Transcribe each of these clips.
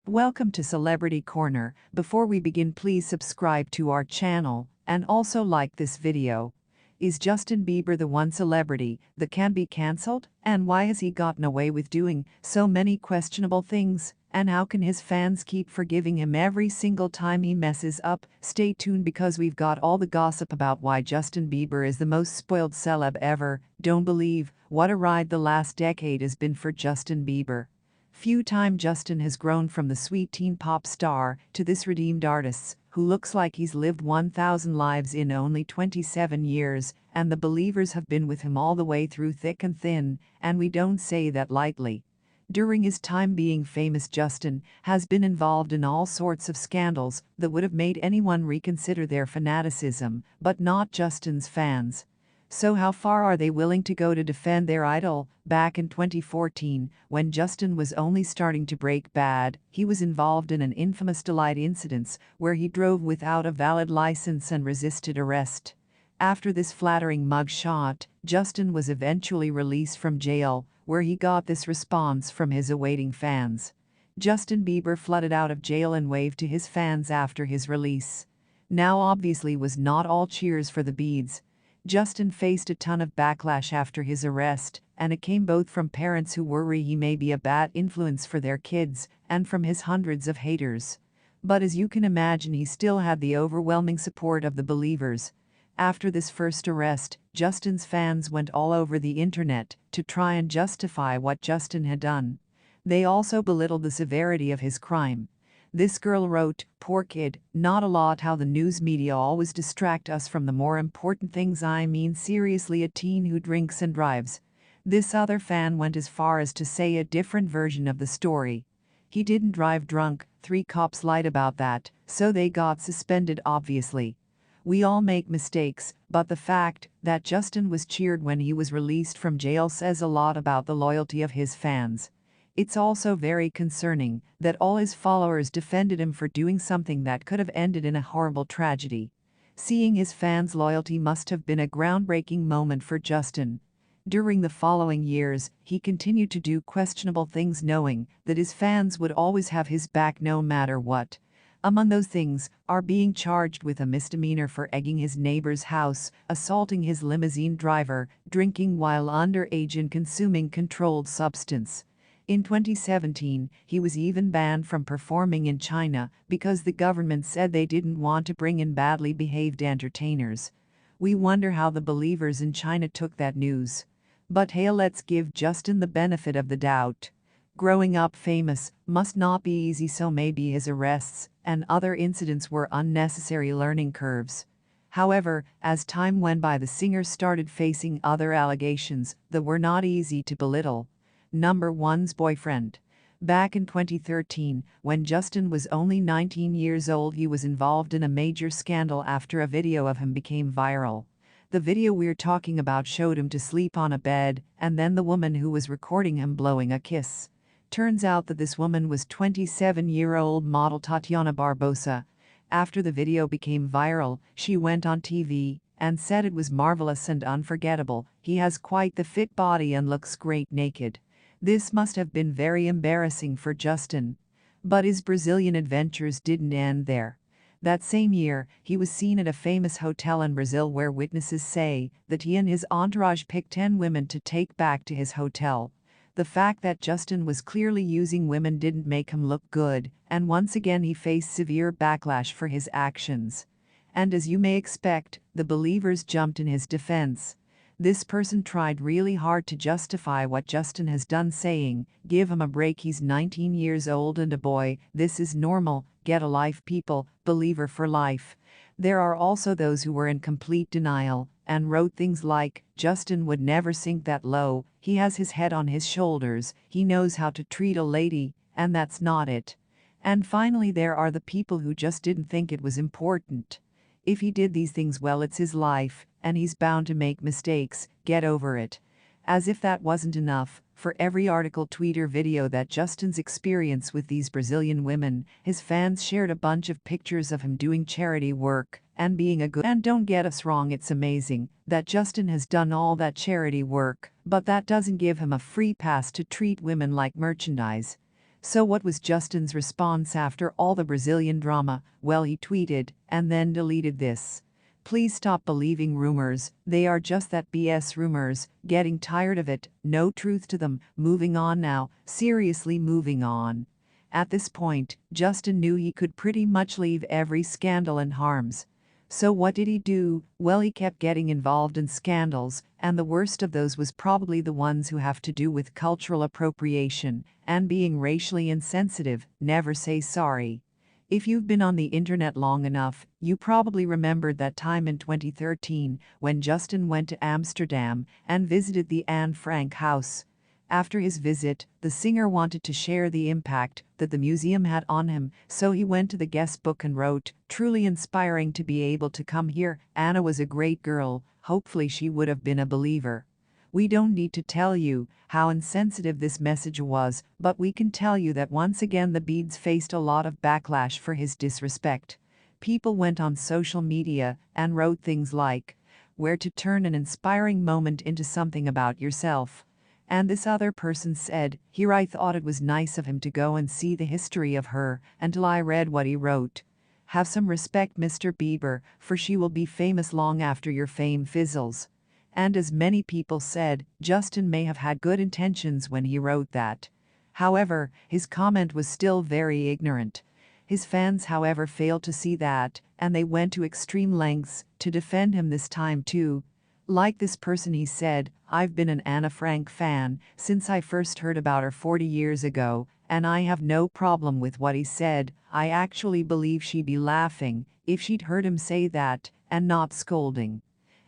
Welcome to Celebrity Corner. Before we begin, please subscribe to our channel and also like this video. Is Justin Bieber the one celebrity that can be cancelled? And why has he gotten away with doing so many questionable things? And how can his fans keep forgiving him every single time he messes up? Stay tuned because we've got all the gossip about why Justin Bieber is the most spoiled celeb ever. Don't believe what a ride the last decade has been for Justin Bieber. Few-time Justin has grown from the sweet teen pop star to this redeemed artist who looks like he's lived 1,000 lives in only 27 years, and the believers have been with him all the way through thick and thin, and we don't say that lightly. During his time being famous, Justin has been involved in all sorts of scandals that would have made anyone reconsider their fanaticism, but not Justin's fans. So how far are they willing to go to defend their idol? Back in 2014, when Justin was only starting to break bad, he was involved in an infamous delight incident where he drove without a valid license and resisted arrest. After this flattering mugshot, Justin was eventually released from jail, where he got this response from his awaiting fans. Justin Bieber flooded out of jail and waved to his fans after his release. Now obviously was not all cheers for the beads. Justin faced a ton of backlash after his arrest, and it came both from parents who worry he may be a bad influence for their kids, and from his hundreds of haters. But as you can imagine, he still had the overwhelming support of the believers. After this first arrest, Justin's fans went all over the internet to try and justify what Justin had done. They also belittled the severity of his crime. This girl wrote, "Poor kid, not a lot how the news media always distract us from the more important things. I mean seriously, a teen who drinks and drives." This other fan went as far as to say a different version of the story. He didn't drive drunk, 3 cops lied about that, so they got suspended obviously. We all make mistakes, but the fact that Justin was cheered when he was released from jail says a lot about the loyalty of his fans. It's also very concerning that all his followers defended him for doing something that could have ended in a horrible tragedy. Seeing his fans' loyalty must have been a groundbreaking moment for Justin. During the following years, he continued to do questionable things, knowing that his fans would always have his back no matter what. Among those things are being charged with a misdemeanor for egging his neighbor's house, assaulting his limousine driver, drinking while underage, and consuming controlled substance. In 2017, he was even banned from performing in China because the government said they didn't want to bring in badly behaved entertainers. We wonder how the believers in China took that news. But hey, let's give Justin the benefit of the doubt. Growing up famous must not be easy, so maybe his arrests and other incidents were unnecessary learning curves. However, as time went by, the singer started facing other allegations that were not easy to belittle. Number 1's boyfriend. Back in 2013, when Justin was only 19 years old, he was involved in a major scandal after a video of him became viral. The video we're talking about showed him to sleep on a bed, and then the woman who was recording him blowing a kiss. Turns out that this woman was 27-year-old model Tatiana Barbosa. After the video became viral, she went on TV and said it was marvelous and unforgettable. He has quite the fit body and looks great naked. This must have been very embarrassing for Justin. But his Brazilian adventures didn't end there. That same year, he was seen at a famous hotel in Brazil where witnesses say that he and his entourage picked 10 women to take back to his hotel. The fact that Justin was clearly using women didn't make him look good, and once again he faced severe backlash for his actions. And as you may expect, the believers jumped in his defense. This person tried really hard to justify what Justin has done, saying, "Give him a break, he's 19 years old and a boy, this is normal, get a life people, believer for life." There are also those who were in complete denial and wrote things like, "Justin would never sink that low, he has his head on his shoulders, he knows how to treat a lady, and that's not it." And finally, there are the people who just didn't think it was important. If he did these things, well, it's his life, and he's bound to make mistakes, get over it. As if that wasn't enough, for every article, tweet, or video that Justin's experience with these Brazilian women, his fans shared a bunch of pictures of him doing charity work and being a good. And don't get us wrong, it's amazing that Justin has done all that charity work, but that doesn't give him a free pass to treat women like merchandise. So what was Justin's response after all the Brazilian drama? Well, he tweeted and then deleted this. Please stop believing rumors, they are just that BS rumors, getting tired of it, no truth to them, moving on now, seriously moving on. At this point, Justin knew he could pretty much leave every scandal and harms. So what did he do? Well, he kept getting involved in scandals, and the worst of those was probably the ones who have to do with cultural appropriation and being racially insensitive. Never say sorry. If you've been on the internet long enough, you probably remembered that time in 2013 when Justin went to Amsterdam and visited the Anne Frank house. After his visit, the singer wanted to share the impact that the museum had on him, so he went to the guest book and wrote, "Truly inspiring to be able to come here. Anna was a great girl, hopefully she would have been a believer." We don't need to tell you how insensitive this message was, but we can tell you that once again the Beats faced a lot of backlash for his disrespect. People went on social media and wrote things like, "Where to turn an inspiring moment into something about yourself." And this other person said, "Here I thought it was nice of him to go and see the history of her until I read what he wrote. Have some respect, Mr. Bieber, for she will be famous long after your fame fizzles." And as many people said, Justin may have had good intentions when he wrote that. However, his comment was still very ignorant. His fans, however, failed to see that, and they went to extreme lengths to defend him this time too. Like this person, he said, "I've been an Anna Frank fan since I first heard about her 40 years ago, and I have no problem with what he said. I actually believe she'd be laughing if she'd heard him say that, and not scolding."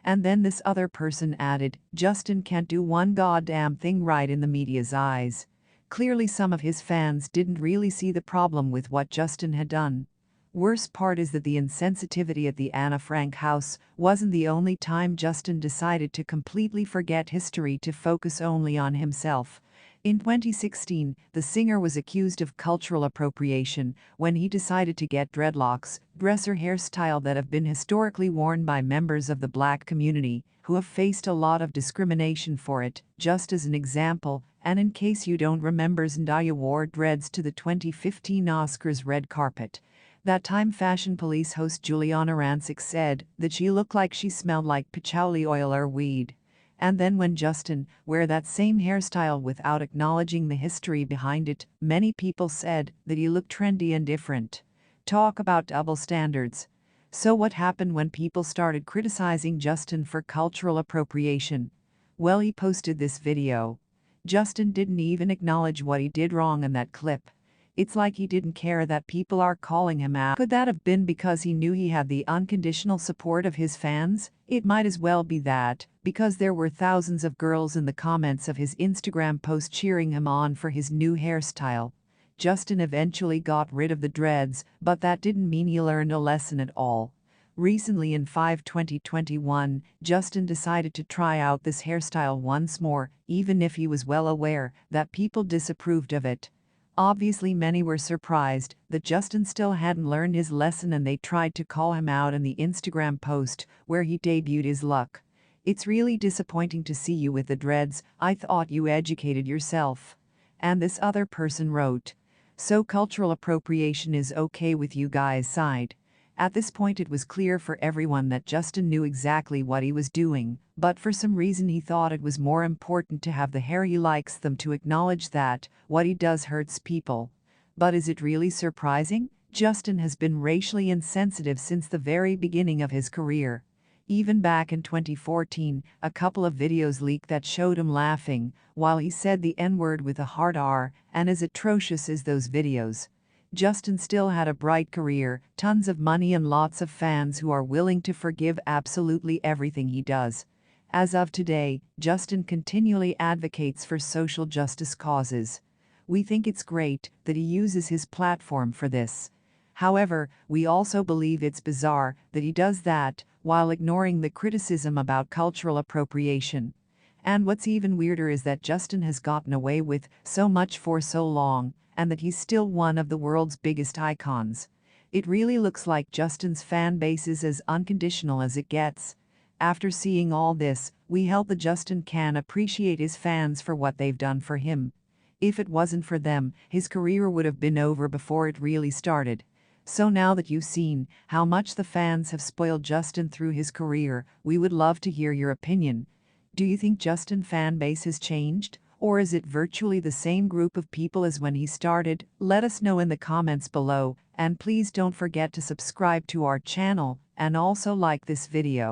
And then this other person added, "Justin can't do one goddamn thing right in the media's eyes." Clearly some of his fans didn't really see the problem with what Justin had done. Worst part is that the insensitivity at the Anna Frank house wasn't the only time Justin decided to completely forget history to focus only on himself. In 2016, the singer was accused of cultural appropriation when he decided to get dreadlocks, dresser hairstyle that have been historically worn by members of the Black community, who have faced a lot of discrimination for it. Just as an example, and in case you don't remember, Zendaya wore dreads to the 2015 Oscars red carpet. That time Fashion Police host Juliana Rancic said that she looked like she smelled like patchouli oil or weed. And then when Justin wear that same hairstyle without acknowledging the history behind it, many people said that he looked trendy and different. Talk about double standards. So what happened when people started criticizing Justin for cultural appropriation? Well, he posted this video. Justin didn't even acknowledge what he did wrong in that clip. It's like he didn't care that people are calling him out. Could that have been because he knew he had the unconditional support of his fans? It might as well be that, because there were thousands of girls in the comments of his Instagram post cheering him on for his new hairstyle. Justin eventually got rid of the dreads, but that didn't mean he learned a lesson at all. Recently in 2021, Justin decided to try out this hairstyle once more, even if he was well aware that people disapproved of it. Obviously many were surprised that Justin still hadn't learned his lesson, and they tried to call him out in the Instagram post where he debuted his look. "It's really disappointing to see you with the dreads. I thought you educated yourself." And this other person wrote, "So cultural appropriation is okay with you guys' side." At this point it was clear for everyone that Justin knew exactly what he was doing, but for some reason he thought it was more important to have the hair he likes than to acknowledge that what he does hurts people. But is it really surprising? Justin has been racially insensitive since the very beginning of his career. Even back in 2014, a couple of videos leaked that showed him laughing while he said the N-word with a hard R, and as atrocious as those videos, Justin still had a bright career, tons of money, and lots of fans who are willing to forgive absolutely everything he does. As of today, Justin continually advocates for social justice causes. We think it's great that he uses his platform for this. However, we also believe it's bizarre that he does that while ignoring the criticism about cultural appropriation. And what's even weirder is that Justin has gotten away with so much for so long, and that he's still one of the world's biggest icons. It really looks like Justin's fan base is as unconditional as it gets. After seeing all this, we hope that Justin can appreciate his fans for what they've done for him. If it wasn't for them, his career would have been over before it really started. So now that you've seen how much the fans have spoiled Justin through his career, we would love to hear your opinion. Do you think Justin fan base has changed? Or is it virtually the same group of people as when he started? Let us know in the comments below, and please don't forget to subscribe to our channel and also like this video.